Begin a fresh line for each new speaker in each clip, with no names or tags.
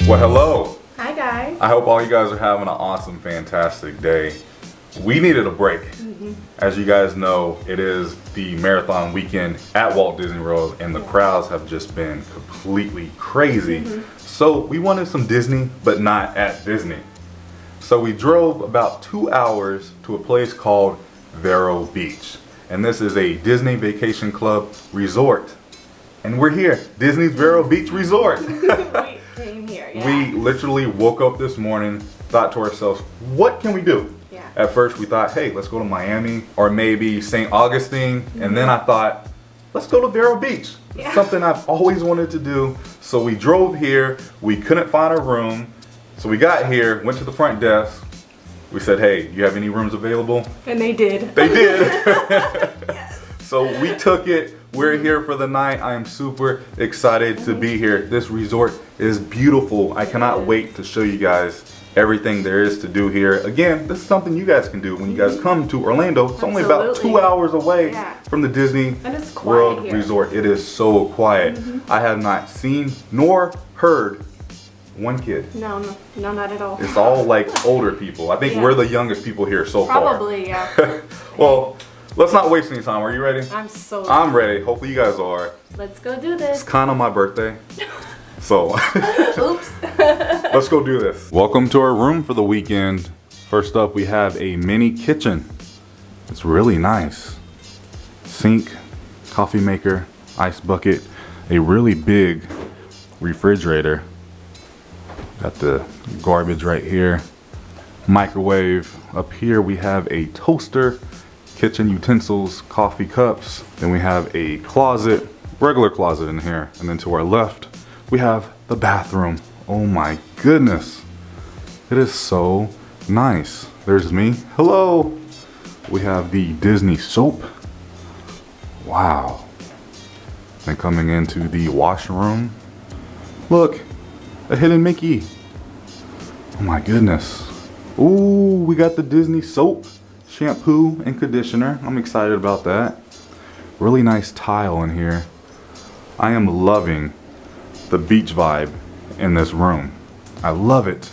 Well, hello.
Hi guys.
I hope all you guys are having an awesome, fantastic day. We needed a break. As you guys know, it is the marathon weekend at Walt Disney World and the crowds have just been completely crazy. So we wanted some Disney, but not at Disney. So we drove about 2 hours to a place called Vero Beach. And this is a Disney Vacation Club resort. And we're here, Disney's Vero Beach Resort.
We came here, yeah.
We literally woke up this morning, thought to ourselves, what can we do?
Yeah.
At first we thought, hey, let's go to Miami or maybe St. Augustine. And then I thought, let's go to Vero Beach.
Yeah.
Something I've always wanted to do. So we drove here, we couldn't find a room. So we got here, went to the front desk. We said, hey, you have any rooms available?
And they did.
They did.
Yes.
So we took it. We're here for the night. I am super excited to be here. This resort is beautiful. I cannot wait to show you guys everything there is to do here. Again, this is something you guys can do when you guys come to Orlando. It's only about 2 hours away from the Disney
And it's quiet
World
here.
Resort. It is so quiet. I have not seen nor heard one kid.
No, not at all.
It's all like older people. I think we're the youngest people here so far.
Probably, yeah.
Well, let's not waste any time. Are you ready?
I'm so
I'm ready. Hopefully you guys are.
Let's go do
It's
this.
kind of my birthday. So
Oops.
let's go do this. Welcome to our room for the weekend. First up, we have a mini kitchen. It's really nice. Sink, coffee maker, ice bucket, a really big refrigerator. Got the garbage right here. Microwave. Up here we have a toaster, kitchen utensils, coffee cups. Then we have a closet, regular closet in here. And then to our left, we have the bathroom. Oh my goodness. It is so nice. There's me. Hello. We have the Disney soap. Wow. Then coming into the washroom. Look, a hidden Mickey. Oh my goodness. Ooh, we got the Disney soap, shampoo, and conditioner. I'm excited about that. Really nice tile in here. I am loving the beach vibe in this room. I love it.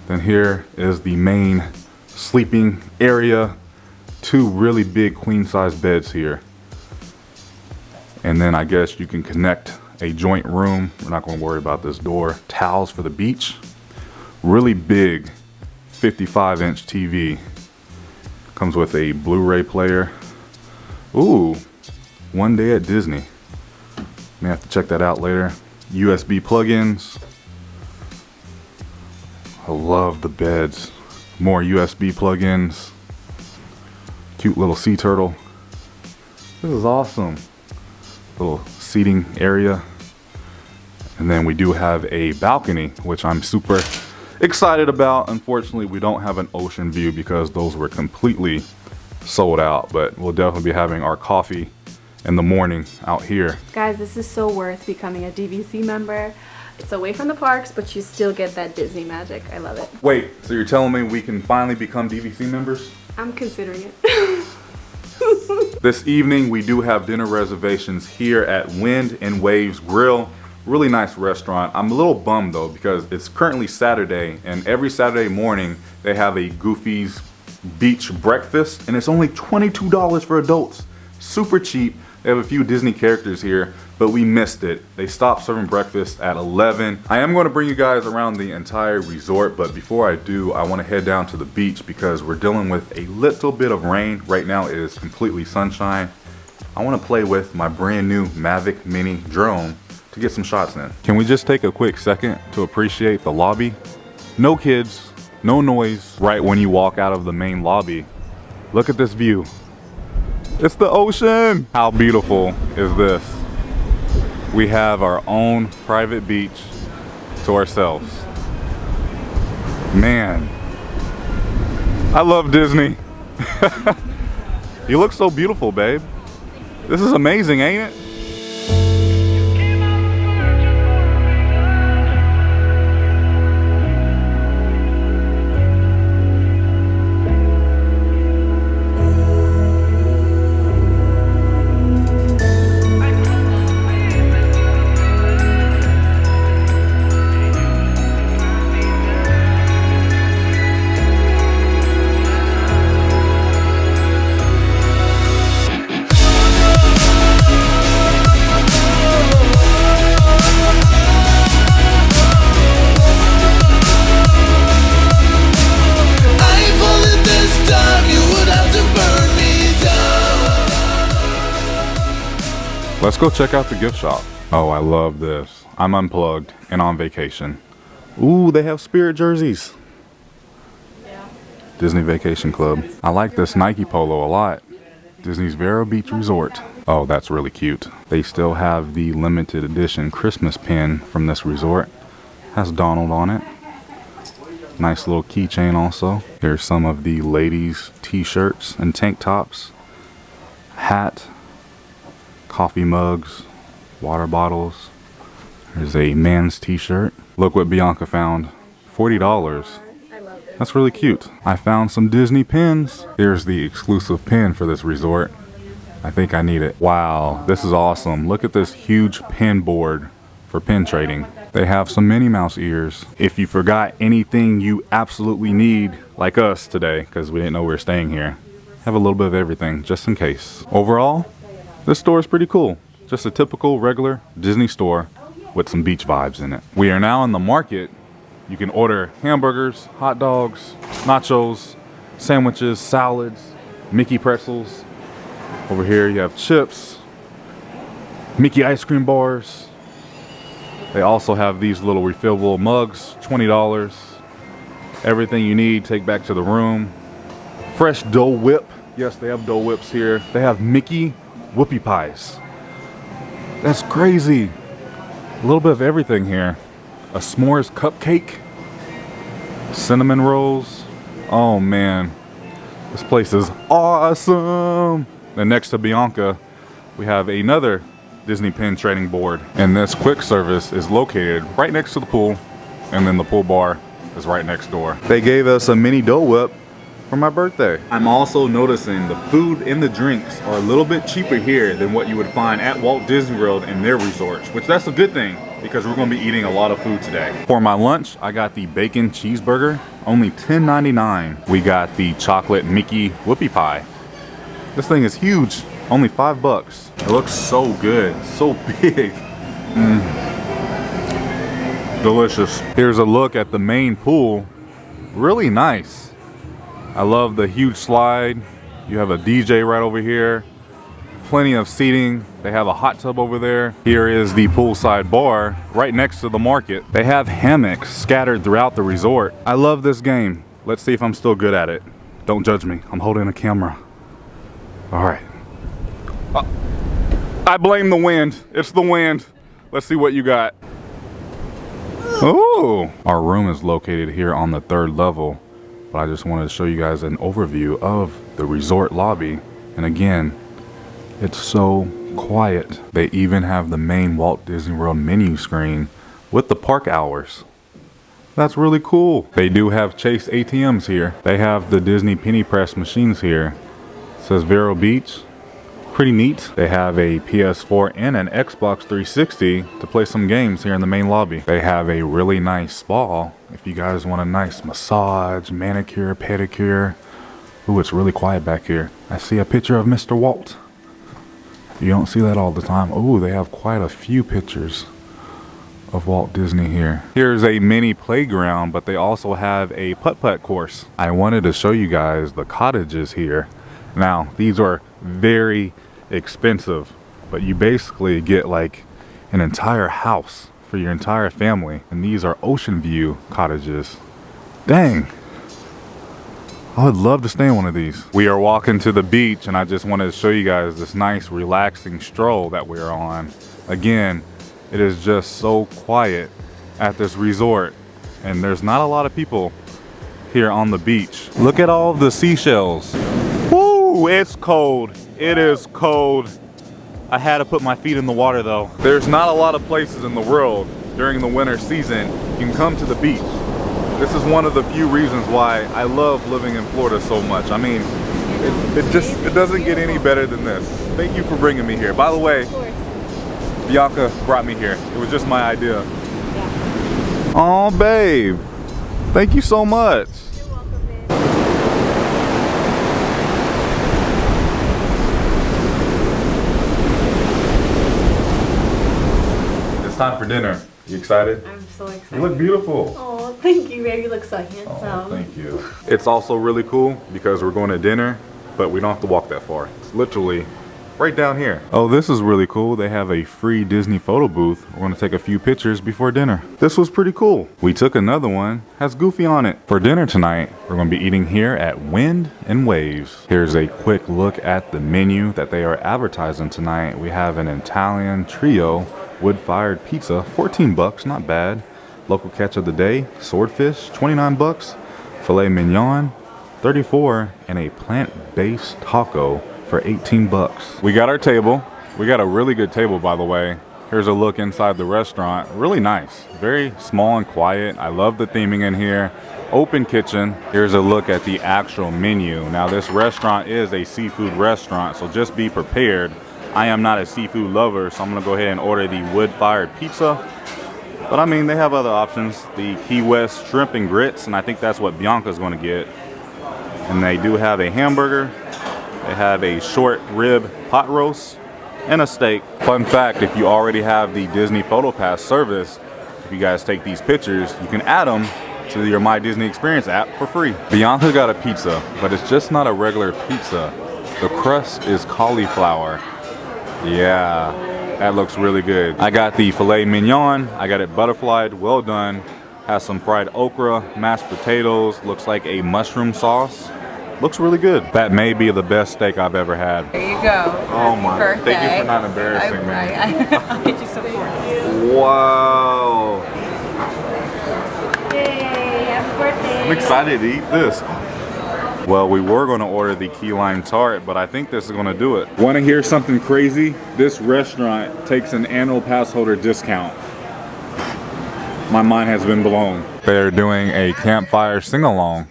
Then here is the main sleeping area. 2 really big queen size beds here. And then I guess you can connect a joint room. We're not going to worry about this door. Towels for the beach. Really big 55-inch TV. Comes with a Blu-ray player. Ooh, One Day at Disney. May have to check that out later. USB plugins. I love the beds. More USB plugins. Cute little sea turtle. This is awesome. Little seating area. And then we do have a balcony, which I'm super excited about. Unfortunately, we don't have an ocean view because those were completely sold out, but we'll definitely be having our coffee in the morning out here.
Guys, this is so worth becoming a DVC member. It's away from the parks, but you still get that Disney magic. I love it.
Wait, so you're telling me we can finally become DVC members?
I'm considering it.
This evening, we do have dinner reservations here at Wind and Waves Grill. Really nice restaurant. I'm a little bummed though because it's currently Saturday and every Saturday morning they have a Goofy's Beach breakfast and it's only $22 for adults. Super cheap. They have a few Disney characters here, but we missed it. They stopped serving breakfast at 11. I am going to bring you guys around the entire resort, but before I do, I want to head down to the beach because we're dealing with a little bit of rain. Right now it is completely sunshine. I want to play with my brand new Mavic Mini drone to get some shots in. Can we just take a quick second to appreciate the lobby? No kids, no noise right when you walk out of the main lobby. Look at this view. It's the ocean. How beautiful is this? We have our own private beach to ourselves. Man, I love Disney. You look so beautiful, babe. This is amazing, ain't it? Let's go check out the gift shop. Oh, I love this. I'm unplugged and on vacation. Ooh, they have Spirit jerseys.
Yeah.
Disney Vacation Club. I like this Nike polo a lot. Disney's Vero Beach Resort. Oh, that's really cute. They still have the limited edition Christmas pin from this resort. Has Donald on it. Nice little keychain also. Here's some of the ladies' t-shirts and tank tops. Hat. Coffee mugs, water bottles. There's a man's t-shirt. Look what Bianca found. $40.
I love it.
That's really cute. I found some Disney pins. Here's the exclusive pin for this resort. I think I need it. Wow, this is awesome. Look at this huge pin board for pin trading. They have some Minnie Mouse ears. If you forgot anything you absolutely need, like us today, because we didn't know we were staying here, have a little bit of everything just in case. Overall, this store is pretty cool. Just a typical regular Disney store with some beach vibes in it. We are now in the market. You can order hamburgers, hot dogs, nachos, sandwiches, salads, Mickey pretzels. Over here you have chips, Mickey ice cream bars. They also have these little refillable mugs, $20. Everything you need, take back to the room. Fresh Dole Whip. Yes, they have Dole Whips here. They have Mickey whoopie pies. That's crazy. A little bit of everything here. A s'mores cupcake. Cinnamon rolls. Oh man. This place is awesome. And next to Bianca, we have another Disney pin trading board. And this quick service is located right next to the pool. And then the pool bar is right next door. They gave us a mini Dole Whip for my birthday. I'm also noticing the food and the drinks are a little bit cheaper here than what you would find at Walt Disney World and their resorts, which that's a good thing because we're going to be eating a lot of food today. For my lunch, I got the bacon cheeseburger, only $10.99. We got the chocolate Mickey whoopie pie. This thing is huge, only $5. It looks so good, so big. Delicious. Here's a look at the main pool. Really nice. I love the huge slide. You have a DJ right over here. Plenty of seating. They have a hot tub over there. Here is the poolside bar right next to the market. They have hammocks scattered throughout the resort. I love this game. Let's see if I'm still good at it. Don't judge me. I'm holding a camera. All right. I blame the wind. It's the wind. Let's see what you got. Oh, our room is located here on the 3rd level. But I just wanted to show you guys an overview of the resort lobby. And again, it's so quiet. They even have the main Walt Disney World menu screen with the park hours. That's really cool. They do have Chase ATMs here. They have the Disney Penny Press machines here. It says Vero Beach. Pretty neat. They have a PS4 and an Xbox 360 to play some games here in the main lobby. They have a really nice spa if you guys want a nice massage, manicure, pedicure. Ooh, it's really quiet back here. I see a picture of Mr. Walt. You don't see that all the time. Ooh, they have quite a few pictures of Walt Disney here. Here's a mini playground, but they also have a putt-putt course. I wanted to show you guys the cottages here. Now, these are very expensive, but you basically get like an entire house for your entire family. And these are ocean view cottages. Dang. I would love to stay in one of these. We are walking to the beach and I just wanted to show you guys this nice relaxing stroll that we're on. Again, it is just so quiet at this resort and there's not a lot of people here on the beach. Look at all the seashells. Woo, it's cold. It is cold. I had to put my feet in the water though. There's not a lot of places in the world during the winter season you can come to the beach. This is one of the few reasons why I love living in Florida so much. I mean, it doesn't get any better than this. Thank you for bringing me here. By the way, Bianca brought me here. It was just my idea. Yeah. Oh, babe. Thank you so much.
You're welcome, babe.
It's time for dinner. You excited?
I'm so excited.
You look beautiful.
Oh, thank you, babe. You look so handsome.
Oh, thank you. It's also really cool because we're going to dinner, but we don't have to walk that far. It's literally right down here. Oh, this is really cool. They have a free Disney photo booth. We're gonna take a few pictures before dinner. This was pretty cool. We took another one, has Goofy on it. For dinner tonight, we're gonna be eating here at Wind and Waves. Here's a quick look at the menu that they are advertising tonight. We have an Italian trio wood-fired pizza, 14 bucks, not bad. Local catch of the day, swordfish, 29 bucks. Filet mignon, 34, and a plant-based taco for 18 bucks. We got our table. We got a really good table, by the way. Here's a look inside the restaurant. Really nice, very small and quiet. I love the theming in here. Open kitchen. Here's a look at the actual menu. Now this restaurant is a seafood restaurant, so just be prepared. I am not a seafood lover, so I'm gonna go ahead and order the wood-fired pizza. But I mean, they have other options. The Key West shrimp and grits, and I think that's what Bianca's gonna get. And they do have a hamburger. They have a short rib pot roast and a steak. Fun fact, if you already have the Disney Photo Pass service, if you guys take these pictures, you can add them to your My Disney Experience app for free. Bianca got a pizza, but it's just not a regular pizza. The crust is cauliflower. Yeah, that looks really good. I got the filet mignon. I got it butterflied, well done. Has some fried okra, mashed potatoes, looks like a mushroom sauce. Looks really good. That may be the best steak I've ever had.
There you go.
Oh my,
birthday.
Thank you for not embarrassing me.
I'll get you some more.
Wow.
Yay, happy birthday.
I'm excited to eat this. Well, we were gonna order the key lime tart, but I think this is gonna do it. Wanna hear something crazy? This restaurant takes an annual pass holder discount. My mind has been blown. They're doing a campfire sing-along.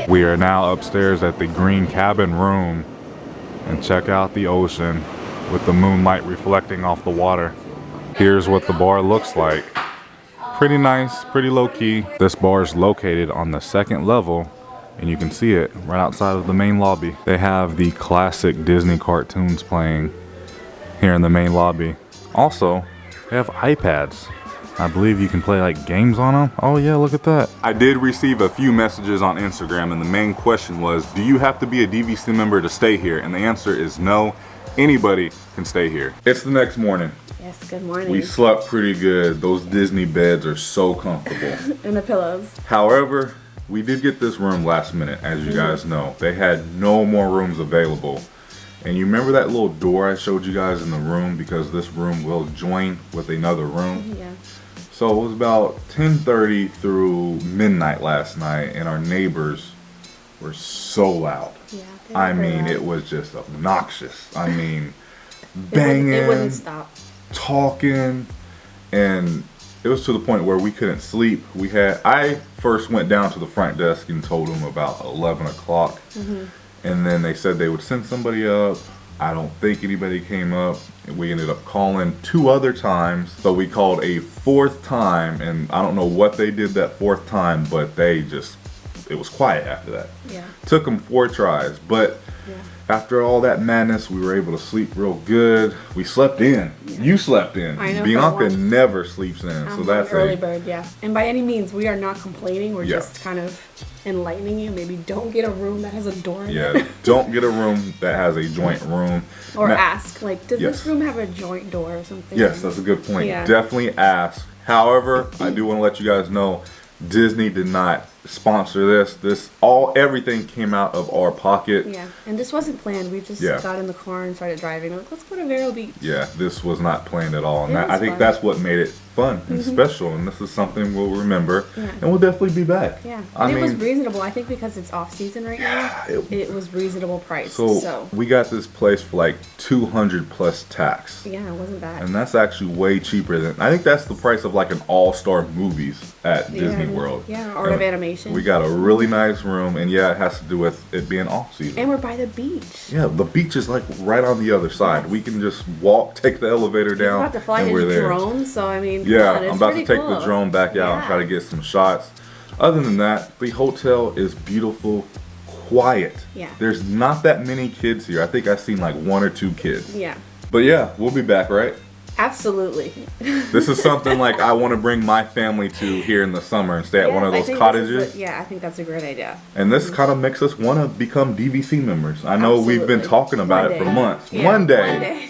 We are now upstairs at the Green Cabin room, and check out the ocean with the moonlight reflecting off the water. Here's what the bar looks like. Pretty nice, pretty low-key. This bar is located on the second level, and you can see it right outside of the main lobby. They have the classic Disney cartoons playing here in the main lobby. Also, they have iPads. I believe you can play like games on them. Oh yeah, look at that. I did receive a few messages on Instagram, and the main question was, do you have to be a DVC member to stay here? And the answer is no, anybody can stay here. It's the next morning.
Yes, good morning.
We slept pretty good. Those Disney beds are so comfortable.
And the pillows.
However, we did get this room last minute, as you guys know. They had no more rooms available. And you remember that little door I showed you guys in the room, because this room will join with another room?
Yeah.
So it was about 10:30 through midnight last night, and our neighbors were so loud.
Yeah.
I mean, it was just obnoxious. I mean, banging.
It wouldn't stop.
Talking, and it was to the point where we couldn't sleep. I first went down to the front desk and told them about 11 o'clock, and then they said they would send somebody up. I don't think anybody came up, and we ended up calling 2 other times. So we called a 4th time, and I don't know what they did that 4th time, but it was quiet after that.
Yeah.
Took them 4 tries, but after all that madness, we were able to sleep real good. We slept in. You slept in.
I know.
Bianca never sleeps in, so that's
an early bird. Yeah. And by any means, we are not complaining. We're
Yeah.
just kind of enlightening you. Maybe don't get a room that has a door in it.
Yeah, don't get a room that has a joint room.
Or
Now-
ask, like, does
Yes.
this room have a joint door or something?
Yes, that's a good point.
Yeah.
Definitely ask. However, I do want to let you guys know, Disney did not sponsor this. Everything came out of our pocket.
Yeah. And this wasn't planned. We just got in the car and started driving. Like, let's go to Vero Beach.
Yeah, this was not planned at all, and
It
I
was
think
fun.
that's what made it fun and special, and this is something we'll remember, and we'll definitely be back.
Yeah,
I
and it was
mean,
reasonable. I think because it's off season right now, it was reasonable price.
So we got this place for like 200 plus tax.
Yeah, it wasn't bad.
And that's actually way cheaper than, I think that's the price of like an all-star movies at Disney World.
Yeah, Art of Animation.
We got a really nice room, and yeah, it has to do with it being off season.
And we're by the beach.
Yeah, the beach is like right on the other side. We can just walk, take the elevator down,
We're about to fly
and
in
we're
a
there.
drone, so I mean,
Yeah,
God, it's
I'm about to
pretty
take
cool.
the drone back out and try to get some shots. Other than that, the hotel is beautiful, quiet.
Yeah.
There's not that many kids here. I think I've seen like 1 or 2 kids.
Yeah.
But yeah, we'll be back, right?
Absolutely.
This is something like I want to bring my family to here in the summer and stay at one of those cottages.
I think that's a great idea.
And this kind of makes us want to become DVC members. I know we've been
Absolutely.
talking about
One
it for
day.
months.
Yeah,
One day.
one day.